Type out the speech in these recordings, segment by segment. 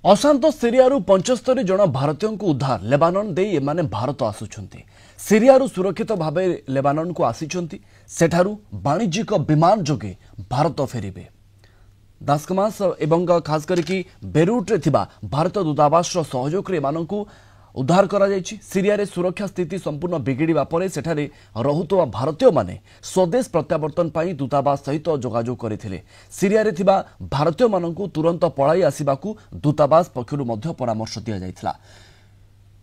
अशांत सीरियारू 75 जन भारतीयों को उद्धार लेबानन दे एमाने भारत आसुछंती। सीरियारू सुरक्षित भावे लेबानन को आसीछंती। सेठारू वाणिज्यिक विमान जोगे भारत फेरिबे। दासकमास एवं खास करके बेरुट रे थिबा भारत दूतावास सहयोग एमानंकु उद्धार करा जायछि। सीरिया रे सुरक्षा स्थिति संपूर्ण बिगिड़िबा परे सेठारे रहुतवा भारतीय माने स्वदेश प्रत्यावर्तन पाई दूतावास सहित जोगाजोग करथिले। सीरिया रे थिबा भारतीय मानंकु तुरंत पळाई आसीबाकू दूतावास पक्षरु मध्य परामर्श दिया जायथिला।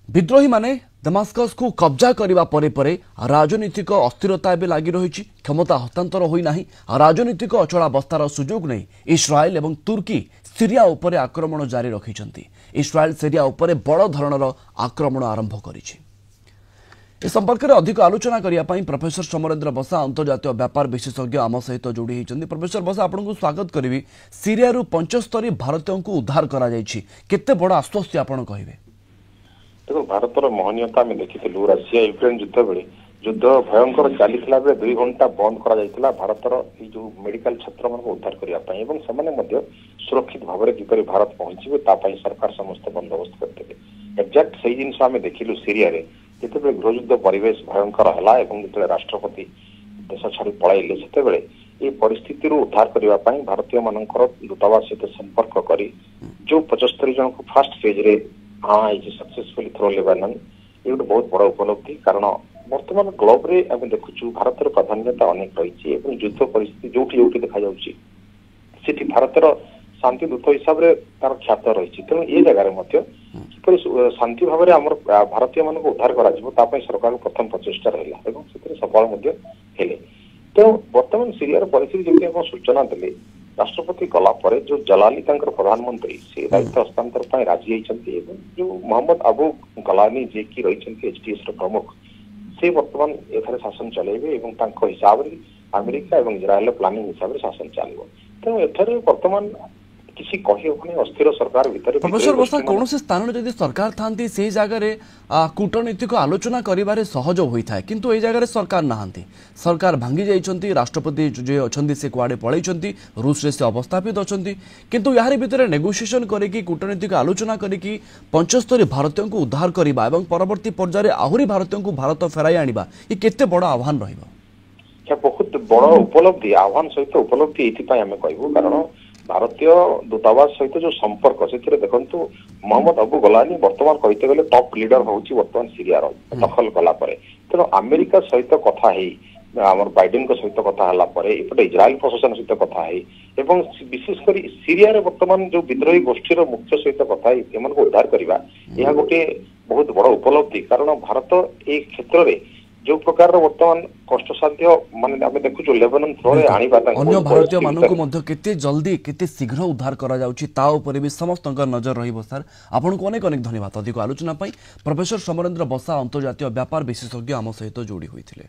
विद्रोही माने दमास्कस को कब्जा करिबा परे परे राजनीतिक अस्थिरता एबे लागि रहिछि। क्षमता हस्तांतर होई नाही। राजनीतिक अचलावस्थार सुजोग नै इस्राएल एवं तुर्की सीरिया उपरे आक्रमण जारी रखिछंती। इस्राएल सीरिया उपरे बड़ धरणर आक्रमण आरंभ करिछि। ए संपर्क में अधिक आलोचना करिया पई प्रोफेसर समरेंद्र बसा अंतर्जातीय व्यापार विशेषज्ञ आम सहित जोड़ी होइछंती। प्रोफेसर बसा आपनको स्वागत करिवि। सीरिया रु 75 भारतीयों को उद्धार करा जायछि। केते बड़ आश्वस्त आपण कहिबे? देखो भारतर महनीयता आम देखी रशिया यूक्रेन युद्ध बेले युद्ध भयंकर चलीथिला बेले 2 घंटा बंद करा जायतिला भारतर जो मेडिकल छात्र मान उद्धार करिया पई एवं समाने मध्य सुरक्षित भाव में किपरि भारत पहुंचबे ता पई सरकार समस्त बंदोबस्त करते। एक्जाक्ट सही जिनस आम देखिलु सीरिया रे जेते गृहयुद्ध परिवेश भयंकर हला एवं जेते राष्ट्रपति देश छाड़ी पळाइले सेते बेले ए परिस्थिति रो उद्धार करिया पई भारतीय मानकर दूतावास सहित संपर्क करी जो 75 जन को फर्स्ट फेज रे सक्सेसफुली थ्रो लेबानन ये बहुत बड़ा उपलब्धि। कारण वर्तमान ग्लोब रे आम देखु भारतर प्राधान्यता अनेक रही युद्ध परिस्थिति जोठी जोठी देखा जाउची सेठी भारतर शांति दूत हिसाब रे तार ख्यात रही। तेणु ये जगह शांति भाव में आम भारतीय मान उद्धार कर सरकार प्रथम प्रचेषा रहा सफल हेले। तेणु बर्तमान सीरिया परिस्थिति जमी सूचना देले राष्ट्रपति गला परे जो जलाली प्रधानमंत्री से दायित्व हस्तांतर राजी होती जो मोहम्मद अबू गलानी जे कि रही एचटीएस प्रमुख से बर्तमान एथारे शासन चलेबे हिसाब से अमेरिका और इजराइल प्लानिंग हिसाब से शासन चलो। तेणु एथारे बर्तमान किसी कही अस्थिर सरकार भितर प्रोफेसर बसा कौन से स्थान जदि सरकार थांती से जगह कूटनीतिक आलोचना करिबारे सहज होता है किंतु ए जगह सरकार नहांती। सरकार भांगी जाइछंती। राष्ट्रपति जे अछंती से कुआडे पळैछंती। रूस रे से अवस्थापित अछंती किंतु यारी भितर नेगोशिएशन करिकी कूटनीतिक आलोचना करिकी 75 भारतीयों को उद्धार करिबा एवं परवर्ती पर्याय आहुरी भारतीयों को भारत फेराई आनिबा ये केते बड़ आह्वान रहिबा? बहुत बड़ उपलब्धि आह्वान सहित उपलब्धि एथि आम कहबू। कारण भारतीय दूतावास सहित जो संपर्क से देखु मोहम्मद अबू गलानी वर्तमान कहते गले टॉप लीडर होची वर्तमान सीरिया दखल कला परे। तेणु अमेरिका सहित कथा आमर बाइडेन सहित कथा हला परे एपटे इजराइल प्रशासन सहित कथा एवं विशेषकर सीरिया रे वर्तमान जो विद्रोही गोष्ठीर मुख्य सहित कथा एमन को उद्धार करबा यह गोटे बहुत बड़ उपलब्धि। कारण भारत ए क्षेत्र में जो प्रकार वर्तमान कष्टसाध्य माने आमे देखु लेबानन थ्रो रे आनिबा अन्य भारतीय मानकु मध्य केते जल्दी केते शीघ्र उद्धार करा जाउची ता ऊपर भी समस्त नजर रहिबो। सर आपन को अनेक अनेक धन्यवाद अधिक आलोचना पई प्रोफेसर समरेंद्र बसा अंतर्जातीय व्यापार विशेषज्ञ आम सहित जोड़ी होइथिले।